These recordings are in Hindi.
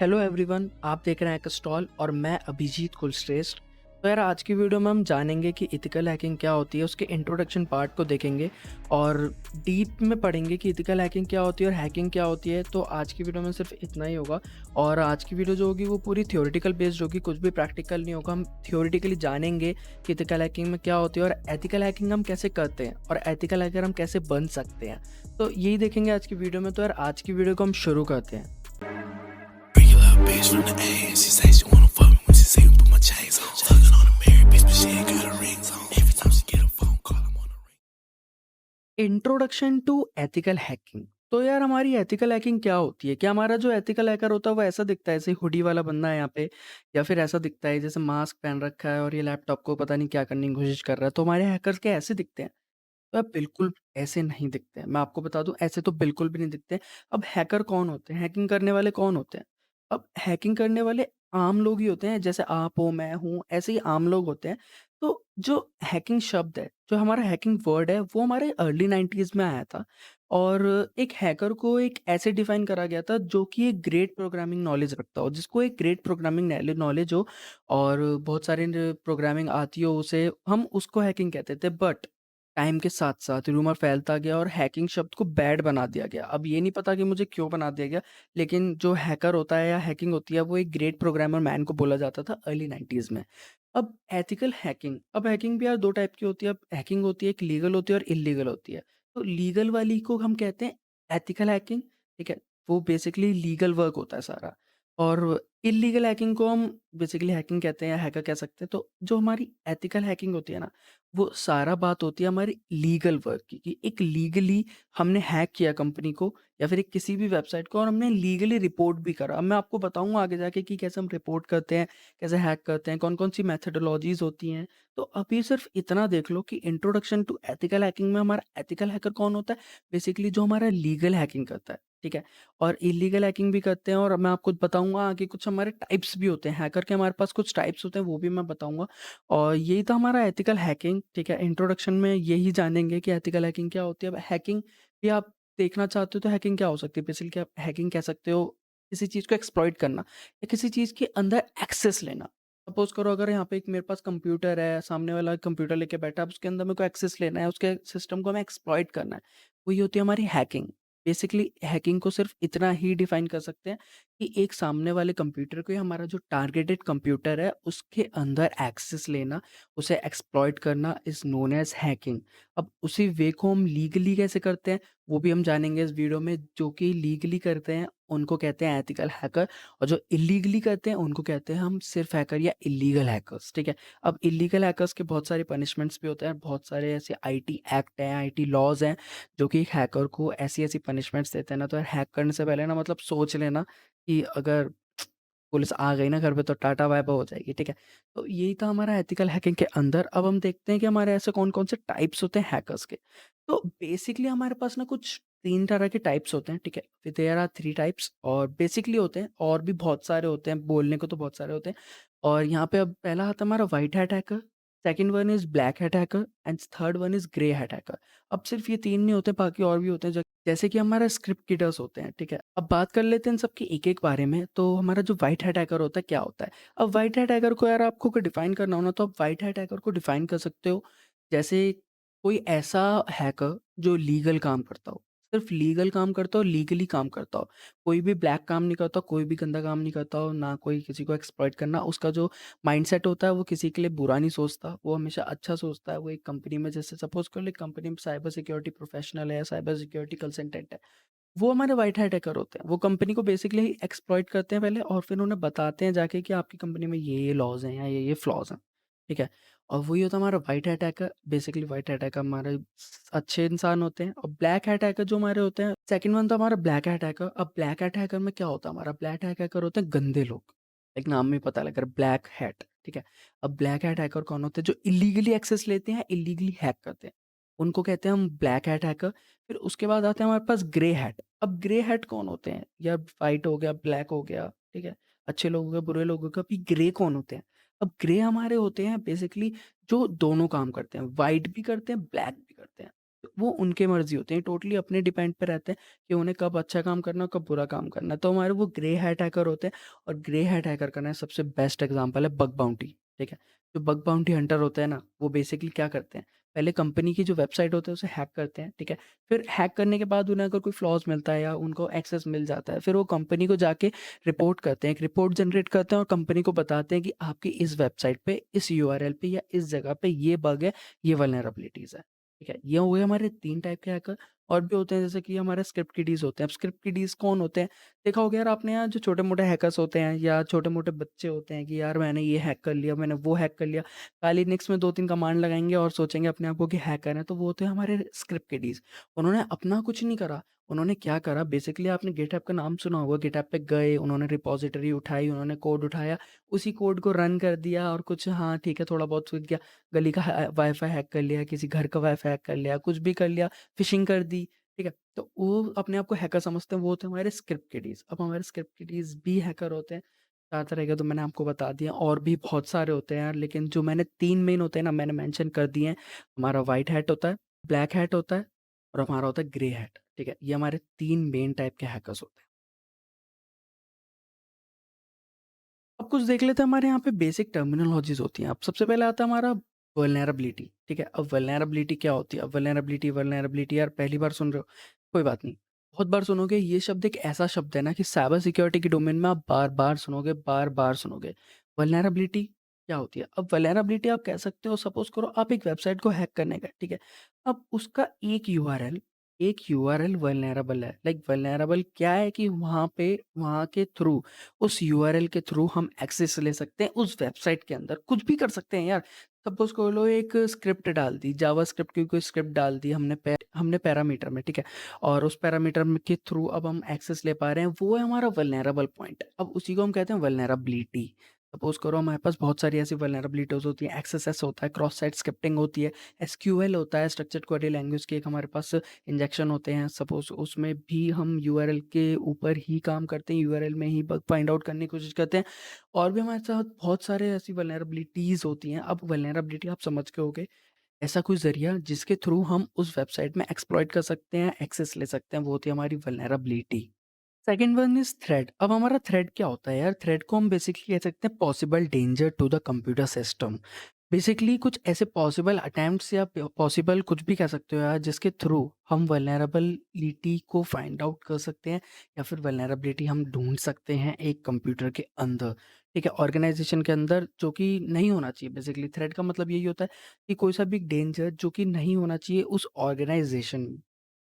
हेलो एवरीवन, आप देख रहे हैं एक स्टॉल और मैं अभिजीत कुलश्रेष्ठ। तो यार आज की वीडियो में हम जानेंगे कि इथिकल हैकिंग क्या होती है, उसके इंट्रोडक्शन पार्ट को देखेंगे और डीप में पढ़ेंगे कि इथिकल हैकिंग क्या होती है और हैकिंग क्या होती है। तो आज की वीडियो में सिर्फ इतना ही होगा और आज की वीडियो जो होगी वो पूरी थ्योरेटिकल बेस्ड होगी, कुछ भी प्रैक्टिकल नहीं होगा। हम थ्योरेटिकली जानेंगे कि इथिकल हैकिंग में क्या होती है और एथिकल हैकिंग हम कैसे करते हैं और एथिकल हैकर हम कैसे बन सकते हैं। तो यही देखेंगे आज की वीडियो में। तो यार आज की वीडियो को हम शुरू करते हैं। Regular bitch from the A, she say she wanna fuck me when she see me put my chains on. Fucking on a married bitch, but she ain't got her rings on. Every time she get a phone call, I'm on a ring. Introduction to ethical hacking. तो यार हमारी एथिकल हैकिंग क्या होती है? क्या हमारा जो एथिकल हैकर होता है वो ऐसा दिखता है, जैसे हुडी वाला बंदा है यहाँ पे, या फिर ऐसा दिखता है जैसे मास्क पहन रखा है और ये लैपटॉप को पता नहीं क्या करने की कोशिश कर रहा है? तो हमारे हैकर्स क्या ऐसे दिखते हैं? तो यार बिल्कुल ऐसे नहीं दिखते हैं। मैं आपको बता दूं, ऐसे तो बिल्कुल भी नहीं दिखते। अब हैकर कौन होते हैं? हैकिंग करने वाले कौन होते हैं? अब हैकिंग करने वाले आम लोग ही होते हैं, जैसे आप हो, मैं हूँ, ऐसे ही आम लोग होते हैं। तो जो हैकिंग शब्द है, जो हमारा हैकिंग वर्ड है, वो हमारे अर्ली 90s में आया था और एक हैकर को एक ऐसे डिफाइन करा गया था जो कि एक ग्रेट प्रोग्रामिंग नॉलेज रखता हो, जिसको एक ग्रेट प्रोग्रामिंग नॉलेज हो और बहुत सारे प्रोग्रामिंग आती हो उसे, हम उसको हैकिंग कहते थे। बट टाइम के साथ-साथ रूमर फैलता गया और हैकिंग शब्द को बैड बना दिया गया। अब ये नहीं पता कि मुझे क्यों बना दिया गया, लेकिन जो हैकर होता है या हैकिंग होती है, वो एक ग्रेट प्रोग्रामर मैन को बोला जाता था अर्ली 90s में। अब एथिकल हैकिंग, अब हैकिंग भी यार 2 टाइप की होती है। अब हैकिंग होती है, एक लीगल होती है और इल्लीगल होती है। तो लीगल वाली को हम कहते हैं एथिकल हैकिंग, ठीक है? वो बेसिकली लीगल वर्क होता है सारा। और इल्लीगल हैकिंग को हम बेसिकली हैकिंग कहते हैं या हैकर कह सकते हैं। तो जो हमारी एथिकल हैकिंग होती है ना, वो सारा बात होती है हमारी लीगल वर्क की, कि एक लीगली हमने हैक किया कंपनी को या फिर एक किसी भी वेबसाइट को और हमने लीगली रिपोर्ट भी करा। अब मैं आपको बताऊंगा आगे जाके कि कैसे हम रिपोर्ट करते हैं, कैसे हैक करते हैं, कौन कौन सी मैथडोलॉजीज होती हैं। तो अभी सिर्फ इतना देख लो कि इंट्रोडक्शन टू एथिकल हैकिंग में हमारा एथिकल हैकर कौन होता है? बेसिकली जो हमारा लीगल हैकिंग करता है, ठीक है? और इलीगल हैकिंग भी करते हैं और मैं आपको बताऊंगा आगे कुछ हमारे टाइप्स भी होते हैं हैकर के, हमारे पास कुछ टाइप्स होते हैं वो भी मैं बताऊंगा। और यही था हमारा एथिकल हैकिंग, ठीक है? इंट्रोडक्शन में यही जानेंगे कि एथिकल हैकिंग क्या होती है। अब हैकिंग भी आप देखना चाहते हो तो हैकिंग क्या हो सकती है? बेसिकली आप हैकिंग कह सकते हो किसी चीज़ को एक्सप्लॉइट करना या किसी चीज़ के अंदर एक्सेस लेना। सपोज़ करो अगर यहाँ पे एक मेरे पास कंप्यूटर है, सामने वाला कंप्यूटर लेके बैठा है, अब उसके अंदर मेरे को एक्सेस लेना है, उसके सिस्टम को हमें एक्सप्लॉइट करना है। वही होती है हमारी हैकिंग। बेसिकली हैकिंग को सिर्फ़ इतना ही डिफ़ाइन कर सकते हैं कि एक सामने वाले कंप्यूटर को या हमारा जो टारगेटेड कंप्यूटर है, उसके अंदर एक्सेस लेना, उसे एक्सप्लॉइट करना इज़ नोन एज़ हैकिंग। अब उसी वे को हम लीगली कैसे करते हैं, वो भी हम जानेंगे इस वीडियो में। जो कि लीगली करते हैं, उनको कहते हैं एथिकल हैकर और जो इल्लीगली करते हैं, उनको कहते हैं हम सिर्फ हैकर या इल्लीगल हैकर्स, ठीक है? अब इल्लीगल हैकर्स के बहुत सारे पनिशमेंट्स भी होते हैं, बहुत सारे ऐसे आईटी एक्ट हैं, आईटी लॉज़ हैं, जो कि एक हैकर को ऐसी-ऐसी पनिशमेंट्स देते हैं ना, तो हैक करने से पहले ना मतलब सोच लेना कि अगर पुलिस आ गई ना घर पे तो टाटा बाय-बाय हो जाएगी, ठीक है? तो यही था हमारा एथिकल हैकिंग के अंदर। अब हम देखते हैं कि हमारे ऐसे कौन-कौन से टाइप्स होते हैं हैकर्स के। तो बेसिकली हमारे पास ना कुछ 3 तरह के टाइप्स होते हैं, ठीक है? देयर आर 3 टाइप्स और बेसिकली होते हैं और भी बहुत सारे होते हैं, बोलने को तो बहुत सारे होते हैं। और यहाँ पे अब पहला आता है हमारा white hat hacker, second one is black hat hacker and third one is grey hat hacker. अब सिर्फ ये 3 नहीं होते, बाकी और भी होते हैं जैसे कि हमारा स्क्रिप्ट किडर्स होते हैं, ठीक है? अब बात कर लेते हैं इन सबके एक-एक बारे में। तो हमारा जो व्हाइट हैट हैकर होता है, क्या होता है? अब व्हाइट हैट हैकर को यार आपको अगर डिफाइन करना हो ना, तो आप व्हाइट हैट हैकर को डिफाइन कर सकते हो जैसे कोई ऐसा हैकर जो लीगल काम करता हो, सिर्फ लीगल काम करता हो, लीगली काम करता हो। कोई भी ब्लैक काम नहीं करता, कोई भी गंदा काम नहीं करता हो, ना कोई किसी को एक्सप्लॉइट करना। उसका जो माइंडसेट होता है वो किसी के लिए बुरा नहीं सोचता, वो हमेशा अच्छा सोचता है। वो एक कंपनी में जैसे सपोज़ कर लो, एक कंपनी में साइबर सिक्योरिटी प्रोफेशनल है, साइबर सिक्योरिटी कंसल्टेंट है। वो हमारे व्हाइट हैट हैकर होते हैं। वो कंपनी को बेसिकली एक्सप्लॉइट करते हैं पहले और फिर उन्हें बताते हैं जाके कि आपकी कंपनी में ये लॉज़ हैं या ये फ्लॉज़ हैं, ठीक है? और वही होता है हमारा white hat hacker. Basically white hat hacker हमारे अच्छे इंसान होते हैं और ब्लैक हैट हैकर जो हमारे होते हैं, सेकंड वन तो हमारा ब्लैक हैट हैकर। अब ब्लैक हैट हैकर में क्या होता है हमारा, ब्लैक हैट हैकर होते हैं गंदे लोग। एक नाम में ही पता लग रहा है, ब्लैक हैट, ठीक है? अब ब्लैक हैट हैकर कौन होते हैं? जो इल्लीगली एक्सेस लेते हैं, इल्लीगली हैक करते हैं। उनको कहते हैं हम ब्लैक हैट हैकर। फिर उसके बाद आते हैं हमारे पास ग्रे हैट। अब ग्रे हैट कौन होते हैं? या व्हाइट हो गया, ब्लैक हो गया, ठीक है? अच्छे लोग हो गए, बुरे लोग हो गए, अभी ग्रे कौन होते हैं? अब ग्रे हमारे होते हैं बेसिकली जो दोनों काम करते हैं, व्हाइट भी करते हैं, ब्लैक भी करते हैं। वो उनकी मर्ज़ी होती है, टोटली अपने डिपेंड पे रहते हैं कि उन्हें कब अच्छा काम करना है, कब बुरा काम करना है। तो हमारे वो ग्रे हैट हैकर होते हैं और ग्रे हैट हैकर का ना सबसे बेस्ट एग्ज़ाम्पल है बग बाउंटी, ठीक है? जो बग बाउंटी हंटर होते हैं ना, वो बेसिकली क्या करते हैं, पहले कंपनी की जो वेबसाइट होती है उसे हैक करते हैं, ठीक है? फिर हैक करने के बाद उन्हें अगर कोई फ्लॉज़ मिलता है या उनको एक्सेस मिल जाता है, फिर वो कंपनी को जाके रिपोर्ट करते हैं, एक रिपोर्ट जनरेट करते हैं और कंपनी को बताते हैं कि आपकी इस वेबसाइट पे, इस यूआरएल पे या इस जगह पे ये बग है, ये वल्नरेबिलिटीज़ है। ठीक है? ये हो गए हमारे 3 टाइप के हैकर और भी होते हैं जैसे कि हमारे स्क्रिप्ट किडीज़ होते हैं। अब स्क्रिप्ट किडीज़ कौन होते हैं? देखा होगा यार आपने यार जो छोटे-मोटे हैकर्स होते हैं या छोटे-मोटे बच्चे होते हैं कि यार मैंने ये हैक कर लिया, मैंने वो हैक कर लिया। खाली निक्स में 2-3 कमांड लगाएँगे और सोचेंगे अपने आप को कि हैकर हैं, तो वो होते हैं हमारे स्क्रिप्ट किडीज़। उन्होंने अपना कुछ नहीं करा, उन्होंने क्या करा बेसिकली आपने गिटहब का नाम सुना होगा, गिटहब पे गए, उन्होंने रिपॉज़िटरी उठाई, उन्होंने कोड उठाया, उसी कोड को रन कर दिया और कुछ हाँ, ठीक है थोड़ा बहुत सीख गया। गली का वाईफ़ाई हैक कर लिया, किसी घर का वाईफ़ाई हैक कर लिया, कुछ भी कर लिया, फ़िशिंग कर दी, ठीक है? तो वो अपने आप को हैकर समझते हैं, वो होते हैं हमारे स्क्रिप्ट किडीज़। अब हमारे स्क्रिप्ट किडीज़ भी हैकर होते हैं, 4 तरह के तो मैंने आपको बता दिया और भी बहुत सारे होते हैं यार, लेकिन जो मैंने 3 मेन होते हैं ना, मैंने मेंशन कर दिए हैं। हमारा व्हाइट हैट होता है, ब्लैक हैट होता है और हमारा होता है ग्रे हैट, ठीक है? ये हमारे 3 मेन टाइप के हैकर्स होते हैं। अब कुछ देख लेते हैं हमारे यहाँ पे बेसिक टर्मिनोलॉजीज़ होती हैं। अब सबसे पहले आता है हमारा वल्नरेबिलिटी, ठीक है? अब वल्नरेबिलिटी क्या होती है? अब वल्नरेबिलिटी वल्नरेबिलिटी यार पहली बार सुन रहे हो, कोई बात नहीं। बहुत बार सुनोगे, ये शब्द एक ऐसा शब्द है ना कि साइबर सिक्योरिटी के डोमेन में आप बार-बार सुनोगे, बार-बार सुनोगे। वल्नरेबिलिटी क्या होती है? अब वल्नरेबिलिटी आप कह सकते हो सपोज़ करो आप एक वेबसाइट को हैक करने गए, ठीक है? अब उसका एक यूआरएल वल्नरेबल है। लाइक वल्नरेबल क्या है कि वहाँ पे वहाँ के थ्रू उस यूआरएल के थ्रू हम एक्सेस ले सकते हैं उस वेबसाइट के अंदर, कुछ भी कर सकते हैं यार। सपोज़ कह लो एक स्क्रिप्ट डाल दी, जावास्क्रिप्ट की कोई स्क्रिप्ट डाल दी हमने पैरामीटर में, ठीक है? और उस पैरामीटर में के थ्रू अब हम एक्सेस ले पा रहे हैं, वो है हमारा वल्नरेबल पॉइंट। अब उसी को हम कहते हैं वल्नरेबिलिटी। सपोज़ करो हमारे पास बहुत सारी ऐसी वल्नरेबिलिटीज़ होती हैं, एक्सएसएस होता है, क्रॉस साइट स्क्रिप्टिंग होती है, एसक्यूएल होता है, स्ट्रक्चर्ड क्वेरी लैंग्वेज के एक हमारे पास इंजेक्शन होते हैं, सपोज़ उसमें भी हम यूआरएल के ऊपर ही काम करते हैं, यूआरएल में ही बग फाइंड आउट करने की कोशिश करते हैं और भी हमारे साथ बहुत सारे ऐसी वल्नरेबिलिटीज़ होती हैं। अब वल्नरेबिलिटी आप समझ गए होंगे, ऐसा कोई ज़रिया जिसके थ्रू हम उस वेबसाइट में एक्सप्लॉइट कर सकते हैं, एक्सेस ले सकते हैं, वो होती है हमारी vulnerability. Second one is thread. अब हमारा थ्रेड क्या होता है यार? थ्रेड को हम बेसिकली कह सकते हैं possible danger to the computer system. Basically कुछ ऐसे पॉसिबल अटेम्प्ट्स या पॉसिबल कुछ भी कह सकते हो यार जिसके थ्रू हम वल्नरेबिलिटी को फाइंड आउट कर सकते हैं या फिर वल्नरेबिलिटी हम ढूँढ सकते हैं एक कंप्यूटर के अंदर, ठीक है? ऑर्गेनाइज़ेशन के अंदर जो कि नहीं होना चाहिए बेसिकली थ्रेड का मतलब यही होता है कि कोई सा भी डेंजर जो कि नहीं होना चाहिए उस ऑर्गेनाइज़ेशन में।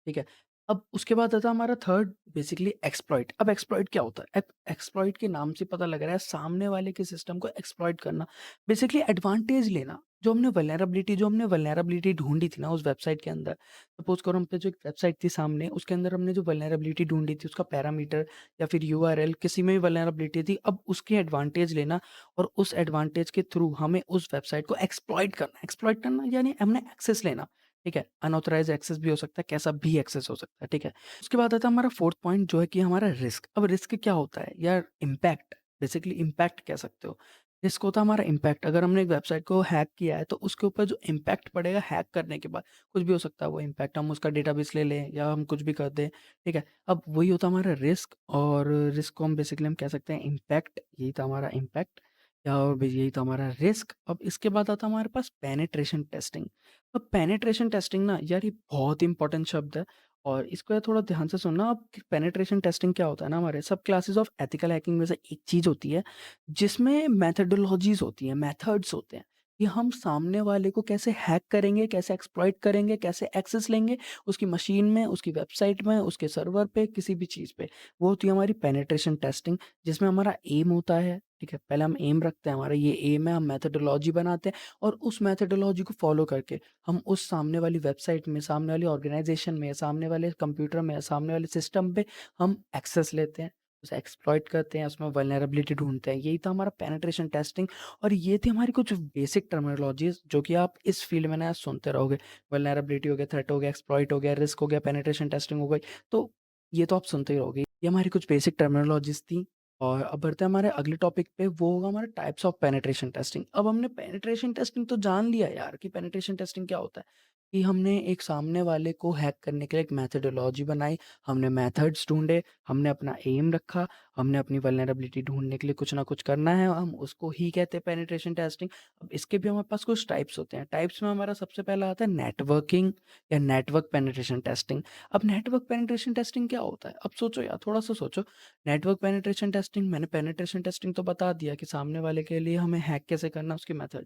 ठीक है? अब उसके बाद आता है हमारा थर्ड बेसिकली एक्सप्लॉइट। अब एक्सप्लॉइट क्या होता है? एक्सप्लॉइट के नाम से पता लग रहा है सामने वाले के सिस्टम को एक्सप्लॉइट करना। बेसिकली एडवांटेज लेना। जो हमने वल्नरेबिलिटी ढूँढी थी ना उस वेबसाइट के अंदर, सपोज़ करो हम पे जो एक वेबसाइट थी सामने, उसके अंदर हमने जो वल्नरेबिलिटी ढूँढी थी, उसका पैरामीटर या फिर यूआरएल किसी में भी वल्नरेबिलिटी थी, अब उसकी एडवांटेज लेना और उस एडवांटेज के थ्रू हमें उस वेबसाइट को एक्सप्लॉइट करना। एक्सप्लॉइट करना यानी हमने एक्सेस लेना। ठीक है? अनऑथराइज़्ड एक्सेस भी हो सकता है, कैसा भी एक्सेस हो सकता है, ठीक है? उसके बाद आता है हमारा 4th पॉइंट जो है कि हमारा रिस्क। अब रिस्क क्या होता है? यार इम्पैक्ट, बेसिकली इम्पैक्ट कह सकते हो। रिस्क होता है हमारा इम्पैक्ट। अगर हमने एक वेबसाइट को हैक किया है तो उसके ऊपर जो इम्पैक्ट पड़ेगा हैक करने के बाद, कुछ भी हो सकता है वो इम्पैक्ट। हम उसका डेटाबेस ले लें या हम कुछ भी कर दें, ठीक है? अब वही होता है हमारा रिस्क और रिस्क को हम बेसिकली हम कह सकते हैं इम्पैक्ट, यही था हमारा इम्पैक्ट या और भी यही था हमारा रिस्क। अब इसके बाद आता है हमारे पास पेनिट्रेशन टेस्टिंग। अब पेनिट्रेशन टेस्टिंग ना यार ये बहुत इंपॉर्टेंट शब्द है और इसको यार थोड़ा ध्यान से सुनना। अब पेनिट्रेशन टेस्टिंग क्या होता है ना, हमारे सब क्लासेस ऑफ एथिकल हैकिंग में से एक चीज़ होती है जिसमें मेथोडोलॉजीज होती हैं, मेथड्स होते हैं कि हम सामने वाले को कैसे हैक करेंगे, कैसे एक्सप्लॉइट करेंगे, कैसे एक्सेस लेंगे उसकी मशीन में, उसकी वेबसाइट में, उसके सर्वर पे, किसी भी चीज़ पे। वो होती है हमारी पेनिट्रेशन टेस्टिंग जिसमें हमारा एम होता है, ठीक है? पहले हम एम रखते हैं, हमारा ये एम है, हम मेथोडोलॉजी बनाते हैं और उस मेथोडोलॉजी को फॉलो करके हम उस सामने वाली वेबसाइट में, सामने वाली ऑर्गेनाइज़ेशन में, सामने वाले कंप्यूटर में, सामने वाले सिस्टम पे हम एक्सेस लेते हैं, उसे एक्सप्लॉइट करते हैं, उसमें वल्नरेबिलिटी ढूँढते हैं। यही था हमारा पेनिट्रेशन टेस्टिंग और ये थी हमारी कुछ बेसिक टर्मिनोलॉजीज़ जो कि आप इस फील्ड में ना सुनते रहोगे। वल्नरेबिलिटी हो गया, थ्रेट हो गया, एक्सप्लॉइट हो गया, रिस्क हो गया, पेनिट्रेशन टेस्टिंग हो गई। तो ये तो आप सुनते ही रहोगे। ये हमारी कुछ बेसिक टर्मिनोलॉजीज़ थी और अब बढ़ते हैं हमारे अगले टॉपिक पे, वो होगा हमारा टाइप्स ऑफ पेनिट्रेशन टेस्टिंग। अब हमने पेनिट्रेशन टेस्टिंग तो जान लिया यार कि पेनिट्रेशन टेस्टिंग क्या होता है। कि हमने एक सामने वाले को हैक करने के लिए एक मेथोडोलॉजी बनाई, हमने मेथड्स ढूँढे, हमने अपना एम रखा, हमने अपनी वल्नरेबिलिटी ढूँढने के लिए कुछ ना कुछ करना है, हम उसको ही कहते हैं पेनिट्रेशन टेस्टिंग। अब इसके भी हमारे पास कुछ टाइप्स होते हैं। टाइप्स में हमारा सबसे पहला आता है नेटवर्किंग या नेटवर्क पेनिट्रेशन टेस्टिंग। अब नेटवर्क पेनिट्रेशन टेस्टिंग क्या होता है? अब सोचो यार, थोड़ा-सा सोचो। नेटवर्क पेनिट्रेशन टेस्टिंग, मैंने पेनिट्रेशन टेस्टिंग तो बता दिया कि सामने वाले के लिए हमें हैक कैसे करना है, उसकी मेथड।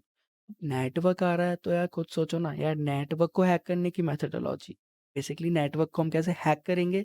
नेटवर्क आ रहा है तो यार खुद सोचो ना यार, नेटवर्क को हैक करने की मेथोडोलॉजी। बेसिकली नेटवर्क को हम कैसे हैक करेंगे,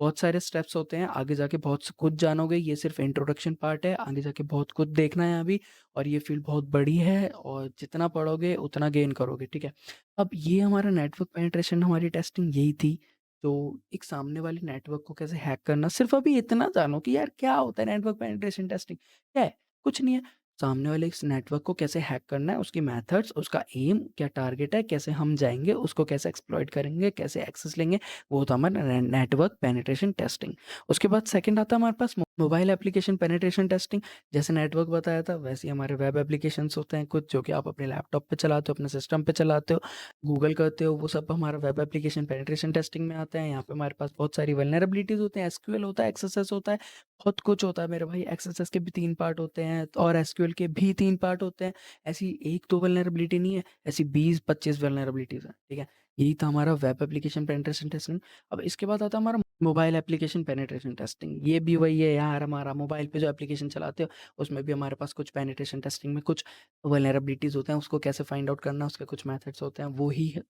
बहुत सारे स्टेप्स होते हैं, आगे जाके बहुत स कुछ जानोगे, ये सिर्फ़ इंट्रोडक्शन पार्ट है, आगे जाके बहुत कुछ देखना है अभी, और ये फ़ील्ड बहुत बड़ी है और जितना पढ़ोगे उतना गेन करोगे, ठीक है? अब ये हमारा नेटवर्क पेनिट्रेशन, हमारी टेस्टिंग यही थी। तो एक सामने वाले नेटवर्क को कैसे हैक करना, सिर्फ़ अभी इतना जानो कि यार क्या होता है नेटवर्क पेनिट्रेशन टेस्टिंग? क्या है? कुछ नहीं है। सामने वाले इस नेटवर्क को कैसे हैक करना है, उसकी मेथड्स, उसका एम, क्या टारगेट है, कैसे हम जाएँगे, उसको कैसे एक्सप्लॉइट करेंगे, कैसे एक्सेस लेंगे, वो होता है हमारा नेटवर्क पेनिट्रेशन टेस्टिंग। उसके बाद सेकंड आता है हमारे पास मोबाइल एप्लीकेशन पेनिट्रेशन टेस्टिंग। जैसे नेटवर्क बताया था, वैसे ही हमारे वेब एप्लीकेशंस होते हैं कुछ, जो कि आप अपने लैपटॉप पे चलाते हो, अपने सिस्टम पे चलाते हो, गूगल करते हो, वो सब हमारा वेब एप्लीकेशन पेनिट्रेशन टेस्टिंग में आता है। यहाँ पे हमारे पास बहुत सारी वल्नरेबिलिटीज़ होते हैं, एसक्यूएल होता है, एक्सएसएस होता है, बहुत कुछ होता है मेरे भाई। एक्सएसएस के भी 3 पार्ट होते हैं और एसक्यूएल के भी 3 पार्ट होते हैं। ऐसी 1-2 वल्नरेबिलिटी नहीं है, ऐसी 20-25 वल्नरेबिलिटीज़ हैं, ठीक है? यही था हमारा वेब एप्लीकेशन पेनिट्रेशन टेस्टिंग। अब इसके बाद आता है हमारा मोबाइल एप्लीकेशन पेनिट्रेशन टेस्टिंग। ये भी वही है यार, हमारा मोबाइल पे जो एप्लीकेशन चलाते हो, उसमें भी हमारे पास कुछ पेनिट्रेशन टेस्टिंग में कुछ वल्नरेबिलिटीज़ होते हैं, उसको कैसे फाइंड आउट करना है, उसके कुछ मेथड्स होते हैं, वो ही है।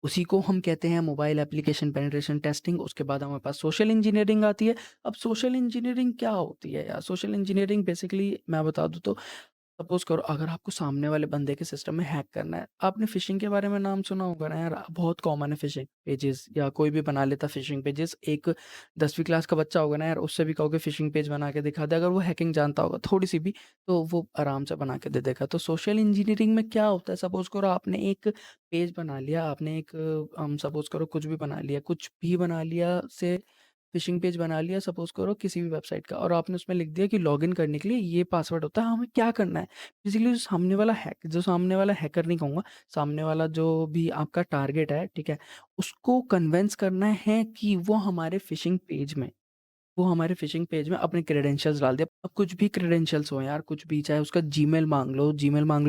उसी को हम कहते हैं मोबाइल एप्लीकेशन पेनिट्रेशन टेस्टिंग। उसके बाद हमारे पास सोशल इंजीनियरिंग आती है। अब सोशल इंजीनियरिंग क्या होती है यार? सोशल इंजीनियरिंग बेसिकली मैं बता दूँ तो, सपोज़ करो अगर आपको सामने वाले बंदे के सिस्टम में हैक करना है, आपने फ़िशिंग के बारे में नाम सुना होगा ना यार, बहुत कॉमन है फ़िशिंग पेजेज़, या कोई भी बना लेता फ़िशिंग पेजेज़। एक 10वीं क्लास का बच्चा होगा ना यार, उससे भी कहोगे फ़िशिंग पेज बना के दिखा दे, अगर वो हैकिंग जानता होगा थोड़ी-सी भी, तो वो आराम से बना के दे देगा। तो सोशल इंजीनियरिंग में क्या होता है, सपोज़ करो आपने एक पेज बना लिया, आपने एक सपोज़ करो कुछ भी बना लिया, कुछ भी बना लिया से फ़िशिंग पेज बना लिया सपोज़ करो किसी भी वेबसाइट का, और आपने उसमें लिख दिया कि लॉगिन करने के लिए ये पासवर्ड होता है, हमें क्या करना है? बेसिकली जो सामने वाला हैकर नहीं कहूँगा, सामने वाला जो भी आपका टारगेट है, ठीक है? उसको कन्विंस करना है कि वो हमारे फ़िशिंग पेज में अपने क्रेडेंशियल्स डाल दे। अब कुछ भी क्रेडेंशियल्स हो यार, कुछ भी, चाहे उसका जीमेल माँग लो,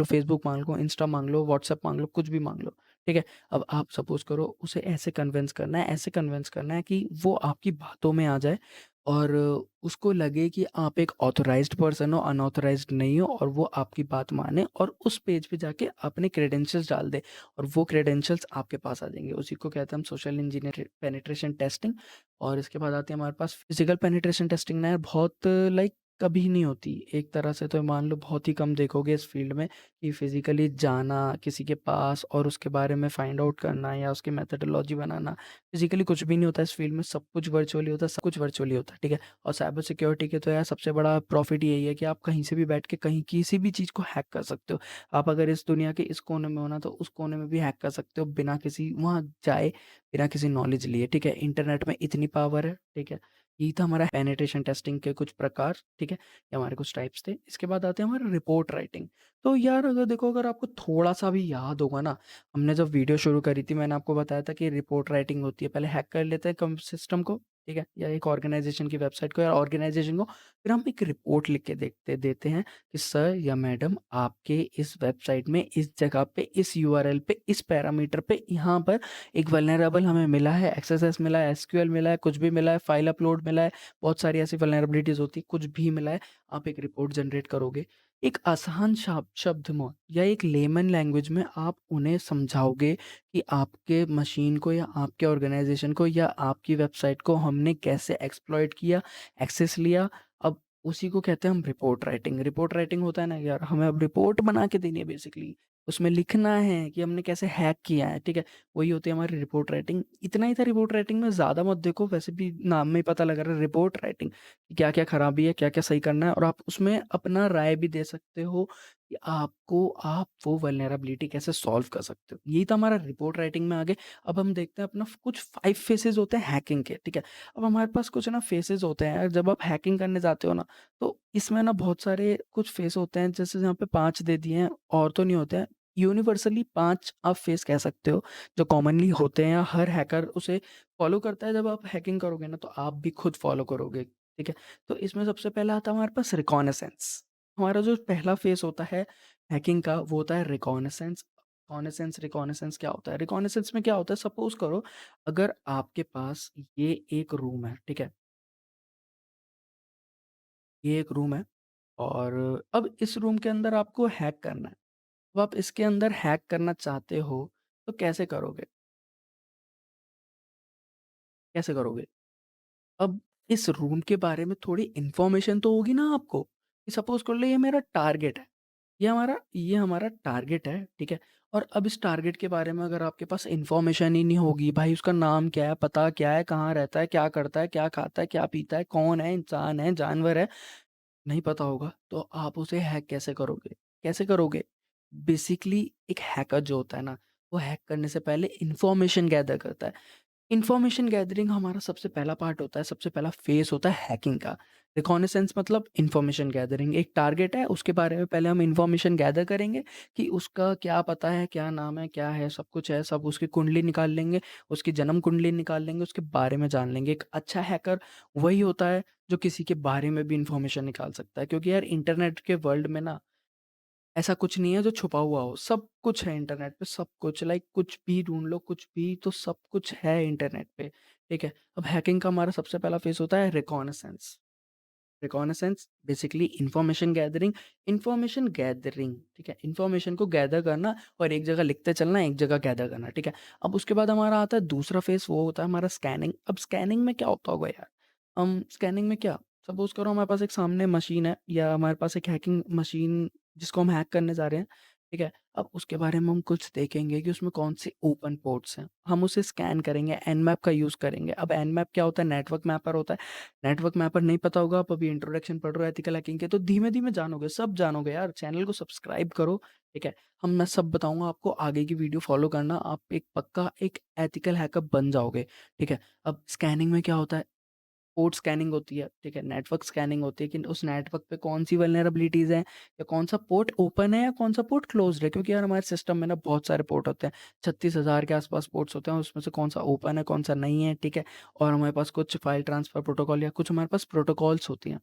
फ़ेसबुक माँग लो, इंस्टा माँग लो, व्हाट्सएप माँग लो, कुछ भी माँग लो, ठीक है? अब आप सपोज़ करो उसे ऐसे कन्विंस करना है कि वो आपकी बातों में आ जाए और उसको लगे कि आप एक ऑथराइज़्ड पर्सन हो, अनऑथराइज़्ड नहीं हो, और वो आपकी बात माने और उस पेज पे जाके अपने क्रेडेंशियल्स डाल दे और वो क्रेडेंशियल्स आपके पास आ जाएँगे। उसी को कहते हैं हम सोशल इंजीनियर पेनिट्रेशन टेस्टिंग। और इसके बाद आती है हमारे पास फिज़िकल पेनिट्रेशन टेस्टिंग ना यार, बहुत लाइक कभी नहीं होती। एक तरह से तो मान लो बहुत ही कम देखोगे इस फ़ील्ड में कि फिज़िकली जाना किसी के पास और उसके बारे में फाइंड आउट करना या उसकी मेथोडोलॉजी बनाना। फिज़िकली कुछ भी नहीं होता इस फ़ील्ड में, सब कुछ वर्चुअली होता है, सब कुछ वर्चुअली होता है, ठीक है? और साइबर सिक्योरिटी के तो यार सबसे बड़ा प्रॉफ़िट यही है कि आप कहीं से भी बैठ के कहीं किसी भी चीज़ को हैक कर सकते हो। आप अगर इस दुनिया के इस कोने में हो ना, तो उस कोने में भी हैक कर सकते हो बिना किसी वहाँ जाए, बिना किसी नॉलेज लिए, ठीक है? इंटरनेट में इतनी पावर है, ठीक है? यही था हमारा पेनिट्रेशन टेस्टिंग के कुछ प्रकार, ठीक है? ये हमारे कुछ टाइप्स थे। इसके बाद आते हैं हमारे रिपोर्ट राइटिंग। तो यार अगर देखो, अगर आपको थोड़ा-सा भी याद होगा ना, हमने जब वीडियो शुरू करी थी मैंने आपको बताया था कि रिपोर्ट राइटिंग होती है। पहले हैक कर लेते हैं कम सिस्टम को, ठीक है? या एक ऑर्गनाइज़ेशन की वेबसाइट को या ऑर्गनाइज़ेशन को, फिर हम एक रिपोर्ट लिख के देखते देते हैं कि सर या मैडम आपके इस वेबसाइट में इस जगह पे, इस यूआरएल पे, इस पैरामीटर पे, यहाँ पर एक वल्नरेबल हमें मिला है, एक्सएसएस मिला है, एसक्यूएल मिला है, कुछ भी मिला है, फाइल अपलोड मिला है, बहुत सारी ऐसी वल्नरेबिलिटीज़ होती हैं, कुछ भी मिला है, आप एक रिपोर्ट जनरेट करोगे। एक आसान शब्द में या एक लेमन लैंग्वेज में आप उन्हें समझाओगे कि आपके मशीन को या आपके ऑर्गेनाइज़ेशन को या आपकी वेबसाइट को हमने कैसे एक्सप्लॉइट किया, एक्सेस लिया। अब उसी को कहते हैं हम रिपोर्ट राइटिंग। रिपोर्ट राइटिंग होता है ना यार, हमें अब रिपोर्ट बना के देनी है बेसिकली। उसमें लिखना है कि हमने कैसे हैक किया है, ठीक है? वही होती है हमारी रिपोर्ट राइटिंग। इतना ही था रिपोर्ट राइटिंग में, ज़्यादा मत देखो, वैसे भी नाम में ही पता लग रहा है रिपोर्ट राइटिंग, कि क्या-क्या खराबी है, क्या-क्या सही करना है, और आप उसमें अपना राय भी दे सकते हो कि आप वो वल्नरेबिलिटी कैसे सॉल्व कर सकते हो। यही था हमारा रिपोर्ट राइटिंग में आगे। अब हम देखते हैं अपना कुछ 5 फेसेज़ होते हैं हैकिंग के, ठीक है? अब हमारे पास कुछ ना फेसेज़ होते हैं, जब आप हैकिंग करने जाते हो ना, तो इसमें ना बहुत सारे कुछ फेस होते हैं, जैसे यहाँ पे 5 दे दिए हैं, और तो नहीं होते हैं। यूनिवर्सली 5 आप फेस कह सकते हो, जो कॉमनली होते हैं या हर हैकर उसे फॉलो करता है। जब आप हैकिंग करोगे ना, तो आप भी खुद फॉलो करोगे, ठीक है? तो इसमें सबसे पहला आता है हमारे पास रिकॉनाइसेंस। हमारा जो पहला फेस होता है हैकिंग का, वो होता है रिकॉनाइसेंस। रिकॉनाइसेंस क्या होता है? रिकॉनाइसेंस में क्या होता है, सपोज़ करो अगर आपके पास ये एक रूम है, ठीक है? ये एक रूम है और अब इस रूम के अंदर आपको हैक करना है। अब आप इसके अंदर हैक करना चाहते हो, तो कैसे करोगे? कैसे करोगे? अब इस रूम के बारे में थोड़ी इन्फॉर्मेशन तो होगी ना आपको, कि सपोज़ कर लो ये मेरा टारगेट है। ये हमारा टारगेट है, ठीक है? और अब इस टारगेट के बारे में अगर आपके पास इन्फॉर्मेशन ही नहीं होगी, भाई उसका नाम क्या है, पता क्या है, कहाँ रहता है, क्या करता है, क्या खाता है, क्या पीता है, कौन है, इंसान है, जानवर है, नहीं पता होगा, तो आप उसे हैक कैसे करोगे? कैसे करोगे? बेसिकली एक हैकर जो होता है ना, वो हैक करने से पहले इन्फॉर्मेशन गैदर करता है। इन्फॉर्मेशन गैदरिंग हमारा सबसे पहला पार्ट होता है, सबसे पहला फेस होता है हैकिंग का। रिकॉनाइसेंस मतलब इन्फॉर्मेशन गैदरिंग। एक टारगेट है, उसके बारे में पहले हम इन्फॉर्मेशन गैदर करेंगे कि उसका क्या पता है, क्या नाम है, क्या है, सब कुछ है, सब उसकी कुंडली निकाल लेंगे, उसकी जन्म कुंडली निकाल लेंगे, उसके बारे में जान लेंगे। एक अच्छा हैकर वही होता है जो किसी के बारे में भी इन्फॉर्मेशन निकाल सकता है, क्योंकि यार इंटरनेट के वर्ल्ड में ना ऐसा कुछ नहीं है जो छुपा हुआ हो, सब कुछ है इंटरनेट पे, सब कुछ लाइक कुछ भी ढूँढ लो, कुछ भी तो सब कुछ है इंटरनेट पे, ठीक है? अब हैकिंग का हमारा सबसे पहला फेस होता है रिकॉनाइसेंस। रिकॉनाइसेंस बेसिकली इन्फॉर्मेशन गैदरिंग, ठीक है? इन्फॉर्मेशन को गैदर करना और एक जगह लिखते चलना, एक जगह गैदर करना, ठीक है? अब उसके बाद हमारा आता है दूसरा फेस, वो होता है हमारा स्कैनिंग। अब स्कैनिंग में क्या होता होगा यार? स्कैनिंग में क्या, सपोज़ करो हमारे पास एक सामने मशीन है या हमारे पास एक हैकिंग मशीन जिसको हम हैक करने जा रहे हैं, ठीक है? अब उसके बारे में हम कुछ देखेंगे कि उसमें कौन-से ओपन पोर्ट्स हैं। हम उसे स्कैन करेंगे, एनमैप का यूज़ करेंगे। अब एनमैप क्या होता है? नेटवर्क मैपर होता है। नेटवर्क मैपर नहीं पता होगा, आप अभी इंट्रोडक्शन पढ़ रहे हो एथिकल हैकिंग के, तो धीमे-धीमे जानोगे, सब जानोगे यार। चैनल को सब्सक्राइब करो, ठीक है? मैं सब बताऊँगा आपको, आगे की वीडियो फॉलो करना, आप एक पक्का एक एथिकल हैकर बन जाओगे, ठीक है? अब स्कैनिंग में क्या होता है? पोर्ट स्कैनिंग होती है, ठीक है? नेटवर्क स्कैनिंग होती है कि उस नेटवर्क पे कौन-सी वल्नरेबिलिटीज़ हैं या कौन-सा पोर्ट ओपन है या कौन-सा पोर्ट क्लोज़्ड है, क्योंकि यार हमारे सिस्टम में ना बहुत सारे पोर्ट होते हैं। 36,000 के आस-पास पोर्ट्स होते हैं, उसमें से कौन-सा ओपन है, कौन-सा नहीं है, ठीक है? और हमारे पास कुछ फाइल ट्रांसफर प्रोटोकॉल या कुछ हमारे पास प्रोटोकॉल्स होती हैं,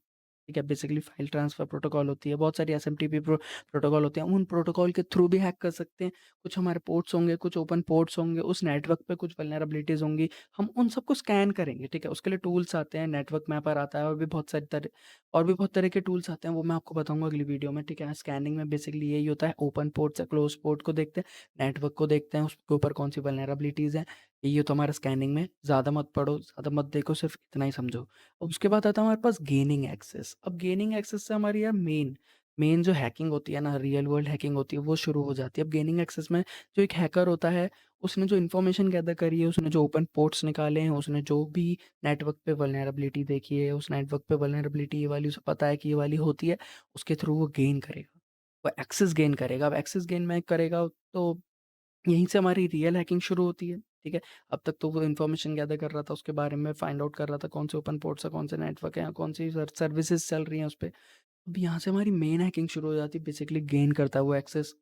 ठीक है? बेसिकली फाइल ट्रांसफर प्रोटोकॉल होती है, बहुत सारी एसएमटीपी प्रोटोकॉल होते हैं, उन प्रोटोकॉल के थ्रू भी हैक कर सकते हैं। कुछ हमारे पोर्ट्स होंगे, कुछ ओपन पोर्ट्स होंगे, उस नेटवर्क पे कुछ वल्नरेबिलिटीज़ होंगी, हम उन सबको स्कैन करेंगे, ठीक है? उसके लिए टूल्स आते हैं, नेटवर्क मैपर आता है और भी बहुत तरह के टूल्स आते हैं, वो मैं आपको बताऊँगा अगली वीडियो में, ठीक है? स्कैनिंग में बेसिकली यही होता है, ओपन पोर्ट या क्लोज़ पोर्ट को देखते हैं, नेटवर्क को देखते हैं, उसके ऊपर कौन-सी वल्नरेबिलिटीज़ हैं, यही होता है हमारा स्कैनिंग में। ज़्यादा मत पढ़ो, ज़्यादा मत देखो, सिर्फ़ इतना ही समझो। अब उसके बाद आता है हमारे पास गेनिंग एक्सेस। अब गेनिंग एक्सेस से हमारी यार मेन मेन जो हैकिंग होती है ना, रियल वर्ल्ड हैकिंग होती है, वो शुरू हो जाती है। अब गेनिंग एक्सेस में जो एक हैकर होता है, उसने जो इन्फॉर्मेशन गैदर करी है, उसने जो ओपन पोर्ट्स निकाले हैं, उसने जो भी नेटवर्क पे वल्नरेबिलिटी देखी है, उस नेटवर्क पे वल्नरेबिलिटी ये वाली उसे पता है कि ये वाली होती है, उसके थ्रू वो गेन करेगा। वो एक्सेस गेन करेगा। अब एक्सेस गेन में करेगा तो यहीं से हमारी रियल हैकिंग शुरू होती है, ठीक है? अब तक तो वो इन्फॉर्मेशन गैदर कर रहा था, उसके बारे में फाइंड आउट कर रहा था, कौन से ओपन पोर्ट्स हैं, कौन से नेटवर्क हैं, कौन सी सर्विसेज़ चल रही हैं उस पे। अब यहाँ से हमारी मेन हैकिंग शुरू हो जाती है, बेसिकली गेन करता है वो एक्सेस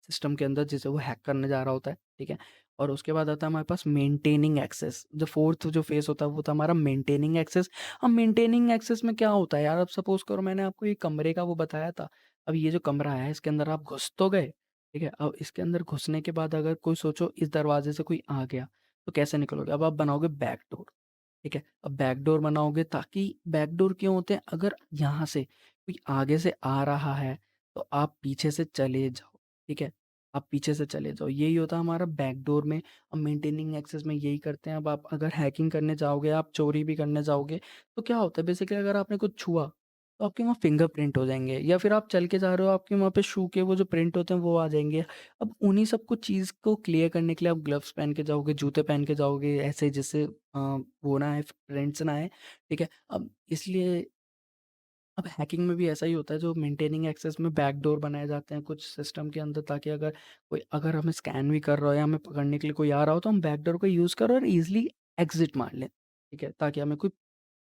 सिस्टम के अंदर जिसे वो हैक करने जा रहा होता है, ठीक है? और उसके बाद आता है हमारे पास मेंटेनिंग एक्सेस। जो 4th जो फेज़ होता है वो था हमारा मेंटेनिंग एक्सेस। अब मेंटेनिंग एक्सेस में क्या होता है यार, अब सपोज़ करो मैंने आपको ये कमरे का वो बताया था। अब ये जो कमरा है इसके अंदर आप घुस तो गए, ठीक है? अब इसके अंदर घुसने के बाद अगर कोई सोचो इस दरवाज़े से कोई आ गया, तो कैसे निकलोगे? अब आप बनाओगे बैकडोर, ठीक है? अब बैकडोर बनाओगे ताकि बैकडोर क्यों होते हैं? अगर यहाँ से कोई आगे से आ रहा है, तो आप पीछे से चले जाओ, ठीक है? आप पीछे से चले जाओ, यही होता है हमारा बैकडोर में। अब मेंटेनिंग एक्सेस में यही करते हैं। अब आप अगर हैकिंग करने जाओगे, आप चोरी भी करने जाओगे, तो क्या होता है बेसिकली अगर आपने कुछ छुआ, तो आपके वहाँ फिंगरप्रिंट हो जाएँगे या फिर आप चल के जा रहे हो, आपके वहाँ पे शू के वो जो प्रिंट होते हैं वो आ जाएँगे। अब उन्हीं सब कुछ चीज़ को क्लियर करने के लिए आप ग्लव्स पहन के जाओगे, जूते पहन के जाओगे, ऐसे जिससे वो ना आए, प्रिंट्स ना आए, ठीक है? अब इसलिए अब हैकिंग में भी ऐसा ही होता है, जो मेंटेनिंग एक्सेस में बैकडोर बनाए जाते हैं कुछ सिस्टम के अंदर, ताकि अगर हमें स्कैन भी कर रहा हो या हमें पकड़ने के लिए कोई आ रहा हो, तो हम बैकडोर का यूज़ करो और ईज़िली एग्ज़िट मार लें, ठीक है? ताकि हमें कोई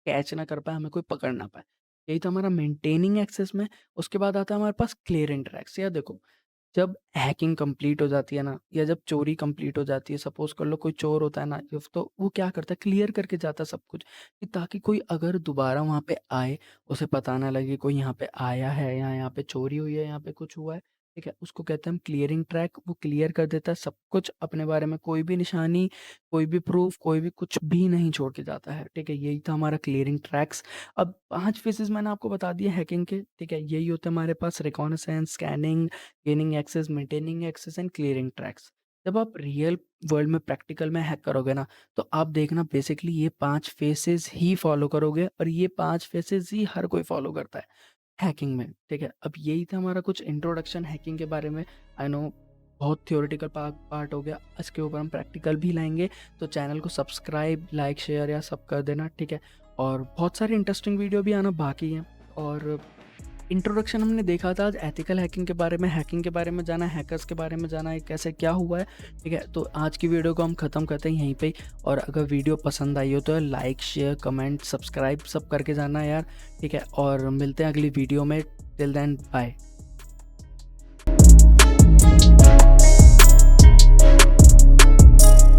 कैच ना कर पाए, हमें कोई पकड़ ना पाए। यही था हमारा मेंटेनिंग एक्सेस में। उसके बाद आता है हमारे पास क्लियर इंटरैक्ट्स। या देखो, जब हैकिंग कंप्लीट हो जाती है ना, या जब चोरी कंप्लीट हो जाती है, सपोज़ कर लो कोई चोर होता है ना, इफ तो वो क्या करता है, क्लियर करके जाता है सब कुछ, कि ताकि कोई अगर दोबारा वहाँ पे आए, उसे पता ना लगे कोई यहाँ पे आया है या यहाँ पे चोरी हुई है, यहाँ पे कुछ हुआ है, ठीक है? उसको कहते हैं हम क्लियरिंग ट्रैक। वो क्लियर कर देता है सब कुछ अपने बारे में, कोई भी निशानी, कोई भी प्रूफ़, कोई भी कुछ भी नहीं छोड़ के जाता है, ठीक है? यही था हमारा क्लियरिंग ट्रैक्स। अब 5 फ़ेजेज़ मैंने आपको बता दिए हैकिंग के, ठीक है? यही होते हैं हमारे पास, reconnaissance, scanning, gaining access, maintaining access and clearing tracks. जब आप रियल वर्ल्ड में प्रैक्टिकल में हैक करोगे ना, तो आप देखना बेसिकली ये 5 फेसेस ही फॉलो करोगे, और ये 5 फेसेस ही हर कोई फॉलो करता है हैकिंग में, ठीक है? अब यही था हमारा कुछ इंट्रोडक्शन हैकिंग के बारे में। आई नो बहुत थ्योरेटिकल पार्ट हो गया, इसके ऊपर हम प्रैक्टिकल भी लाएँगे, तो चैनल को सब्सक्राइब, लाइक, शेयर या सब कर देना, ठीक है? और बहुत सारी इंटरेस्टिंग वीडियो भी आना बाकी हैं। और इंट्रोडक्शन हमने देखा था आज एथिकल हैकिंग के बारे में, हैकिंग के बारे में जाना, हैकर्स के बारे में जाना है, कैसे क्या हुआ है, ठीक है? तो आज की वीडियो को हम ख़त्म करते हैं यहीं पे ही। और अगर वीडियो पसंद आई हो तो लाइक, शेयर, कमेंट, सब्सक्राइब सब करके जाना यार, ठीक है? और मिलते हैं अगली वीडियो में। Till then bye.